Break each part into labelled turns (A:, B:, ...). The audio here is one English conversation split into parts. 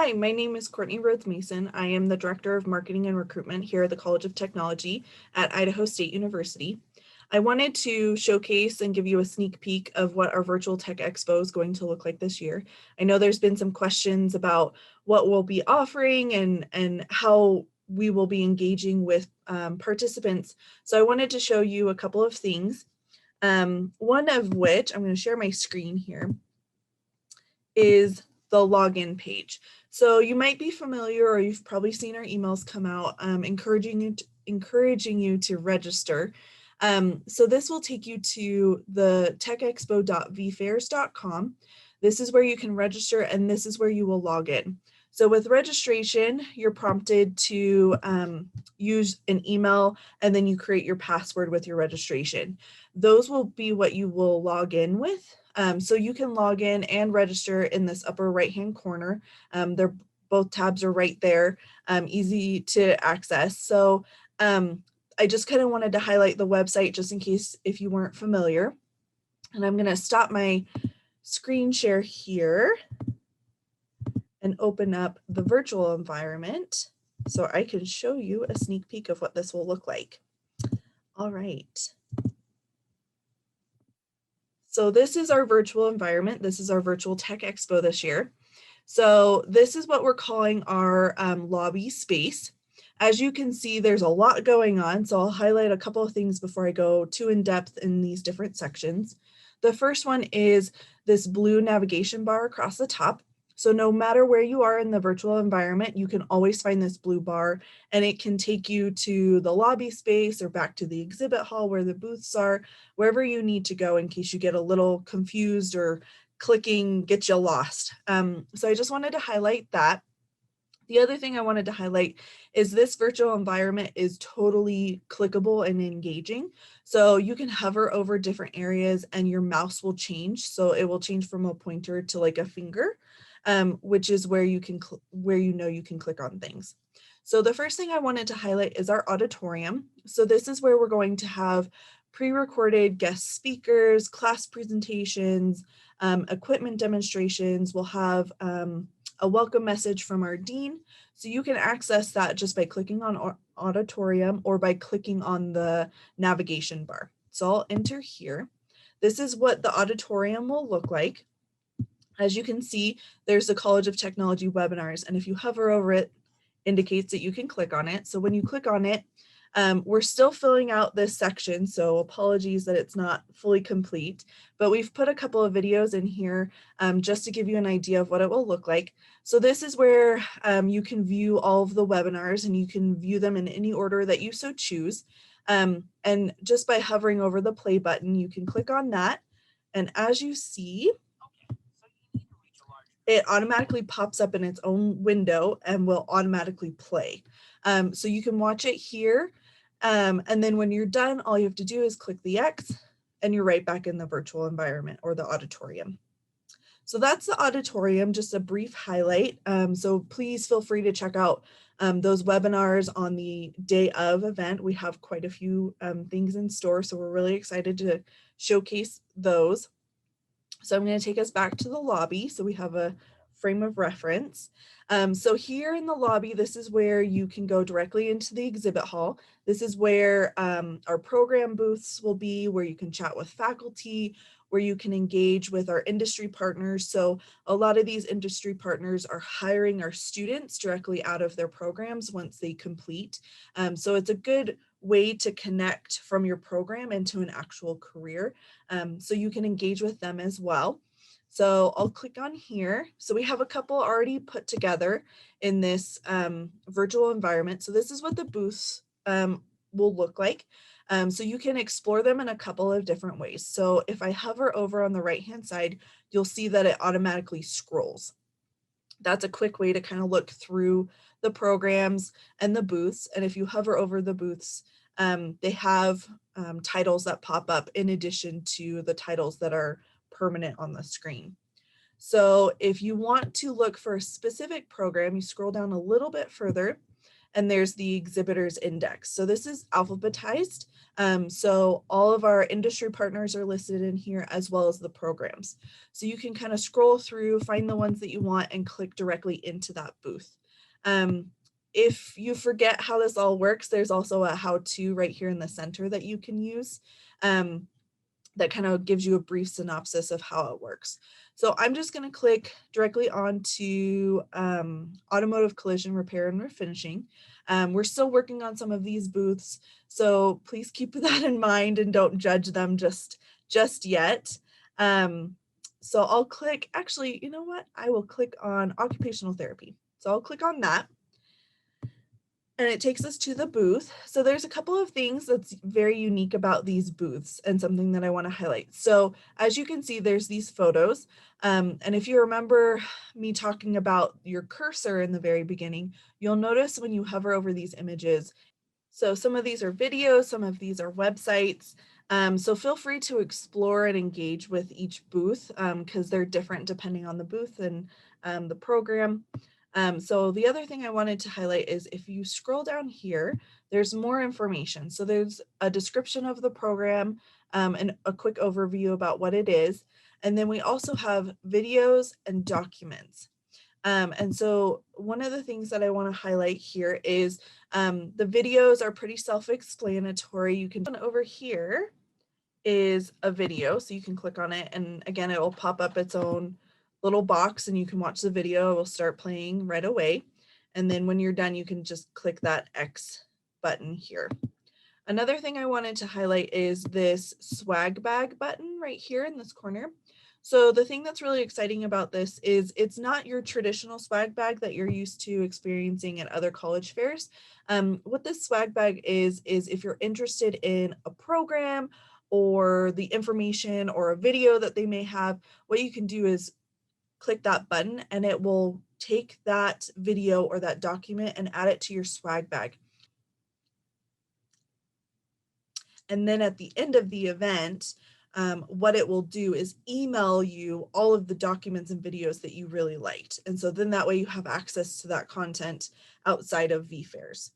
A: Hi, my name is Courtney Rhodes Mason. I am the Director of Marketing and Recruitment here at the College of Technology at Idaho State University. I wanted to showcase and give you a sneak peek of what our virtual Tech Expo is going to look like this year. I know there's been some questions about what we'll be offering and how we will be engaging with participants. So I wanted to show you a couple of things. One of which, I'm going to share my screen here, is the login page. So you might be familiar, or you've probably seen our emails come out encouraging you to register. So this will take you to the techexpo.vfairs.com. This is where you can register, and this is where you will log in. So with registration, you're prompted to use an email, and then you create your password with your registration. Those will be what you will log in with. So you can log in and register in this upper right-hand corner. Both tabs are right there, easy to access. So I just kind of wanted to highlight the website just in case if you weren't familiar. And I'm going to stop my screen share here and open up the virtual environment so I can show you a sneak peek of what this will look like. All right. So this is our virtual environment. This is our virtual Tech Expo this year. So this is what we're calling our lobby space. As you can see, there's a lot going on. So I'll highlight a couple of things before I go too in depth in these different sections. The first one is this blue navigation bar across the top. So no matter where you are in the virtual environment, you can always find this blue bar, and it can take you to the lobby space or back to the exhibit hall where the booths are, wherever you need to go in case you get a little confused or clicking gets you lost. So I just wanted to highlight that. The other thing I wanted to highlight is this virtual environment is totally clickable and engaging. So you can hover over different areas and your mouse will change. So it will change from a pointer to like a finger, which is where you can you can click on things. So the first thing I wanted to highlight is our auditorium. So this is where we're going to have pre-recorded guest speakers, class presentations, equipment demonstrations. We'll have a welcome message from our dean. So you can access that just by clicking on auditorium or by clicking on the navigation bar. So I'll enter here. This is what the auditorium will look like. As you can see, there's the College of Technology webinars, and if you hover over it, indicates that you can click on it. So when you click on it, we're still filling out this section, so apologies that it's not fully complete, but we've put a couple of videos in here just to give you an idea of what it will look like. So this is where you can view all of the webinars, and you can view them in any order that you so choose. And just by hovering over the play button, you can click on that. And as you see, it automatically pops up in its own window and will automatically play. So you can watch it here. And then when you're done, all you have to do is click the X and you're right back in the virtual environment or the auditorium. So that's the auditorium, just a brief highlight. So please feel free to check out those webinars on the day of event. We have quite a few things in store, so we're really excited to showcase those. So I'm going to take us back to the lobby so we have a frame of reference. So here in the lobby, this is where you can go directly into the exhibit hall. This is where our program booths will be, where you can chat with faculty, where you can engage with our industry partners. So a lot of these industry partners are hiring our students directly out of their programs once they complete. So it's a good way to connect from your program into an actual career. So you can engage with them as well. So I'll click on here. So we have a couple already put together in this virtual environment. So this is what the booths will look like. So you can explore them in a couple of different ways. So if I hover over on the right-hand side, you'll see that it automatically scrolls. That's a quick way to kind of look through the programs and the booths. And if you hover over the booths, they have titles that pop up in addition to the titles that are permanent on the screen. So if you want to look for a specific program, you scroll down a little bit further and there's the exhibitors index. So this is alphabetized. So all of our industry partners are listed in here as well as the programs. So you can kind of scroll through, find the ones that you want and click directly into that booth. If you forget how this all works, there's also a how-to right here in the center that you can use. That kind of gives you a brief synopsis of how it works. So I'm just going to click directly onto automotive collision repair and refinishing. We're still working on some of these booths, so please keep that in mind and don't judge them just yet. So I'll click, actually, you know what? I will click on occupational therapy. So I'll click on that. And it takes us to the booth. So there's a couple of things that's very unique about these booths and something that I want to highlight. So as you can see, there's these photos. And if you remember me talking about your cursor in the very beginning, you'll notice when you hover over these images, so some of these are videos, some of these are websites. So feel free to explore and engage with each booth because they're different depending on the booth and the program. So the other thing I wanted to highlight is if you scroll down here, there's more information. So there's a description of the program and a quick overview about what it is. And then we also have videos and documents. And so one of the things that I want to highlight here is the videos are pretty self-explanatory. You can over here is a video, so you can click on it, and again, it will pop up its own little box and you can watch the video. It will start playing right away. And then when you're done, you can just click that X button here. Another thing I wanted to highlight is this swag bag button right here in this corner. So the thing that's really exciting about this is it's not your traditional swag bag that you're used to experiencing at other college fairs. What this swag bag is if you're interested in a program or the information or a video that they may have, what you can do is click that button and it will take that video or that document and add it to your swag bag. And then at the end of the event, what it will do is email you all of the documents and videos that you really liked. And so then that way you have access to that content outside of VFairs.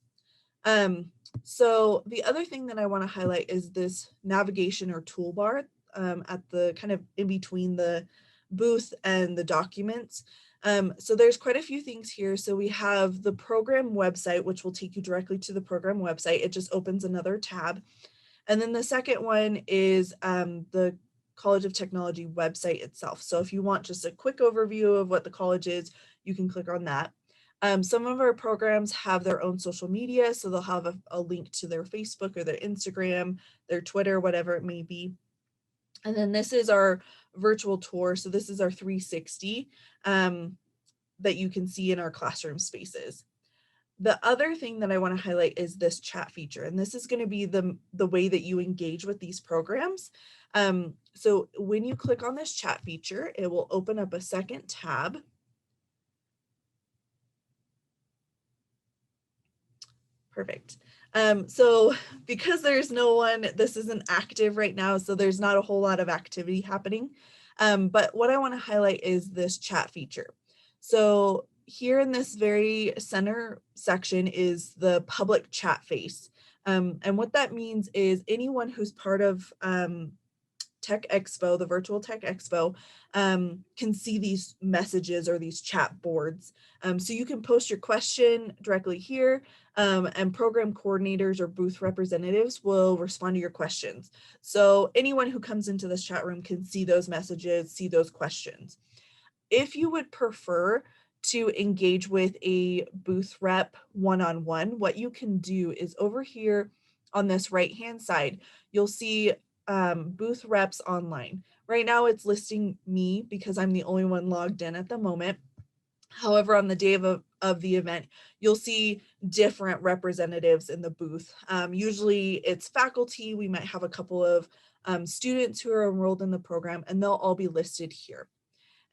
A: So the other thing that I want to highlight is this navigation or toolbar at the kind of in between the booth and the documents. So there's quite a few things here. So we have the program website, which will take you directly to the program website. It just opens another tab. And then the second one is the College of Technology website itself. So if you want just a quick overview of what the college is, you can click on that. Some of our programs have their own social media, so they'll have a link to their Facebook or their Instagram, their Twitter, whatever it may be. And then this is our virtual tour. So this is our 360 that you can see in our classroom spaces. The other thing that I want to highlight is this chat feature, and this is going to be the way that you engage with these programs. So when you click on this chat feature, it will open up a second tab. Perfect. So because there's no one, this isn't active right now, so there's not a whole lot of activity happening. But what I want to highlight is this chat feature. So here in this very center section is the public chat face. And what that means is anyone who's part of Tech Expo, the virtual Tech Expo, can see these messages or these chat boards. So you can post your question directly here, and program coordinators or booth representatives will respond to your questions. So anyone who comes into this chat room can see those messages, see those questions. If you would prefer to engage with a booth rep one-on-one, what you can do is over here on this right-hand side, you'll see booth reps online. Right now it's listing me because I'm the only one logged in at the moment. However, on the day of the event, you'll see different representatives in the booth. Usually it's faculty. We might have a couple of students who are enrolled in the program, and they'll all be listed here.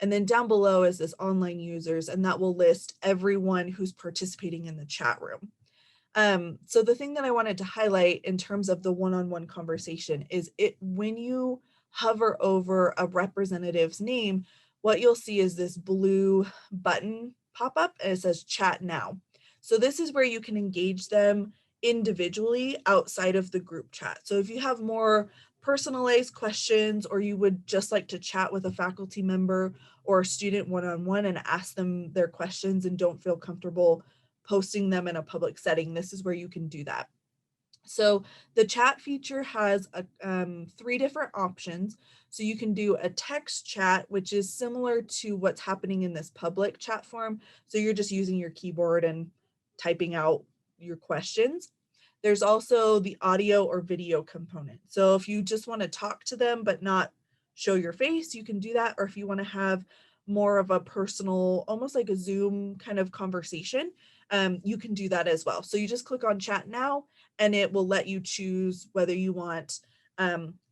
A: And then down below is this online users, and that will list everyone who's participating in the chat room. So the thing that I wanted to highlight in terms of the one-on-one conversation is when you hover over a representative's name, what you'll see is this blue button pop up and it says chat now. So this is where you can engage them individually outside of the group chat. So if you have more personalized questions, or you would just like to chat with a faculty member or a student one-on-one and ask them their questions and don't feel comfortable posting them in a public setting, this is where you can do that. So the chat feature has 3 different options. So you can do a text chat, which is similar to what's happening in this public chat form. So you're just using your keyboard and typing out your questions. There's also the audio or video component. So if you just want to talk to them but not show your face, you can do that. Or if you want to have more of a personal, almost like a Zoom kind of conversation, you can do that as well. So you just click on chat now, and it will let you choose whether you want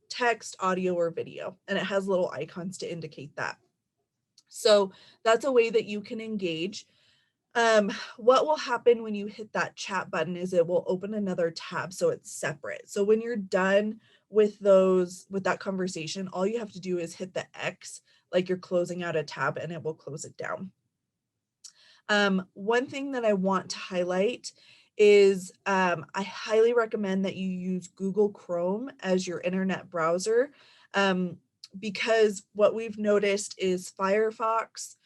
A: text, audio, or video. And it has little icons to indicate that. So that's a way that you can engage. What will happen when you hit that chat button is it will open another tab, so it's separate. So when you're done with that conversation, all you have to do is hit the X, like you're closing out a tab, and it will close it down. One thing that I want to highlight is I highly recommend that you use Google Chrome as your internet browser, because what we've noticed is Firefox,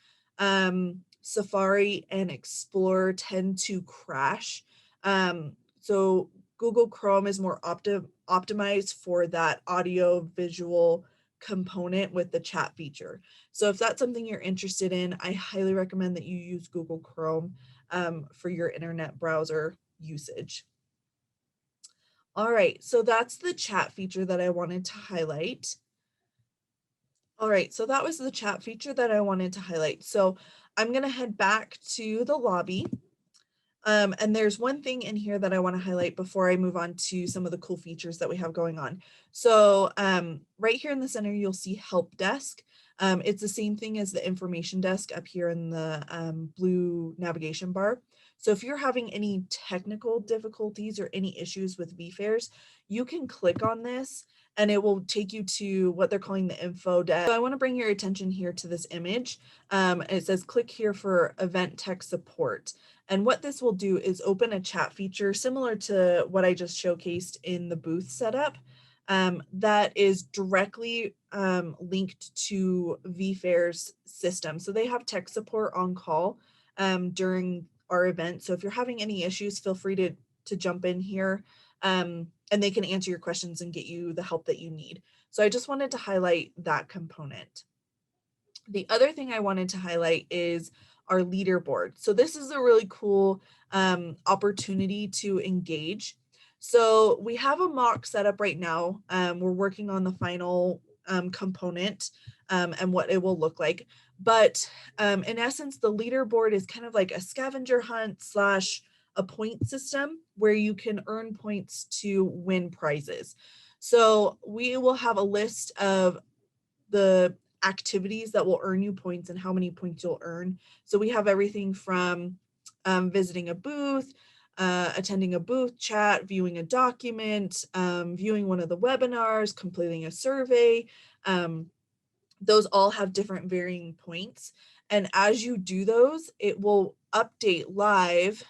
A: Safari, and Explorer tend to crash. So Google Chrome is more optimized for that audio visual component with the chat feature. So if that's something you're interested in, I highly recommend that you use Google Chrome for your internet browser usage. All right, so that's the chat feature that I wanted to highlight. All right, so that was the chat feature that I wanted to highlight. So I'm gonna head back to the lobby. And there's one thing in here that I want to highlight before I move on to some of the cool features that we have going on. So right here in the center, you'll see Help Desk. It's the same thing as the information desk up here in the blue navigation bar. So if you're having any technical difficulties or any issues with VFairs, you can click on this and it will take you to what they're calling the info desk. So I want to bring your attention here to this image. It says click here for event tech support. And what this will do is open a chat feature similar to what I just showcased in the booth setup, that is directly linked to VFair's system. So they have tech support on call during our event. So if you're having any issues, feel free to jump in here, and they can answer your questions and get you the help that you need. So I just wanted to highlight that component. The other thing I wanted to highlight is our leaderboard. So this is a really cool opportunity to engage. So we have a mock setup right now. We're working on the final component and what it will look like. But in essence, the leaderboard is kind of like a scavenger hunt slash a point system where you can earn points to win prizes. So we will have a list of the activities that will earn you points and how many points you'll earn. So we have everything from visiting a booth, attending a booth chat, viewing a document, viewing one of the webinars, completing a survey. Those all have different varying points. And as you do those, it will update live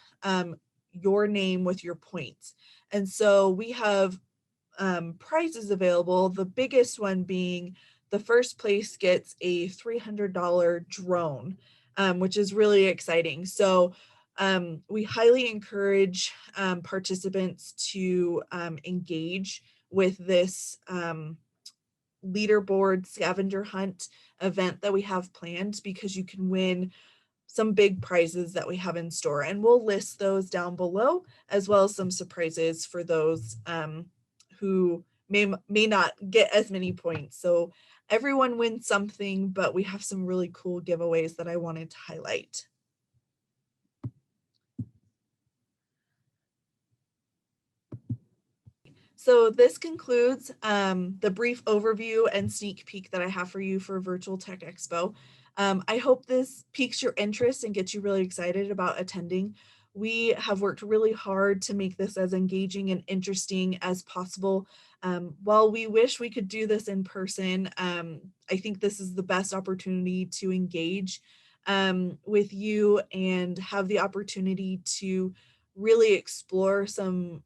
A: your name with your points. And so we have prizes available, the biggest one being the first place gets a $300 drone, which is really exciting. So we highly encourage participants to engage with this leaderboard scavenger hunt event that we have planned, because you can win some big prizes that we have in store, and we'll list those down below, as well as some surprises for those who may not get as many points. So everyone wins something, but we have some really cool giveaways that I wanted to highlight. So this concludes the brief overview and sneak peek that I have for you for Virtual Tech Expo. I hope this piques your interest and gets you really excited about attending. We have worked really hard to make this as engaging and interesting as possible. While we wish we could do this in person, I think this is the best opportunity to engage with you and have the opportunity to really explore some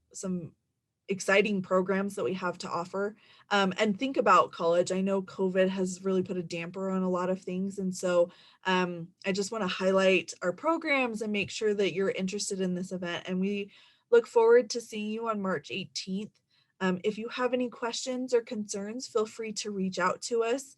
A: exciting programs that we have to offer, and think about college. I know COVID has really put a damper on a lot of things. And so I just want to highlight our programs and make sure that you're interested in this event. And we look forward to seeing you on March 18th. If you have any questions or concerns, feel free to reach out to us.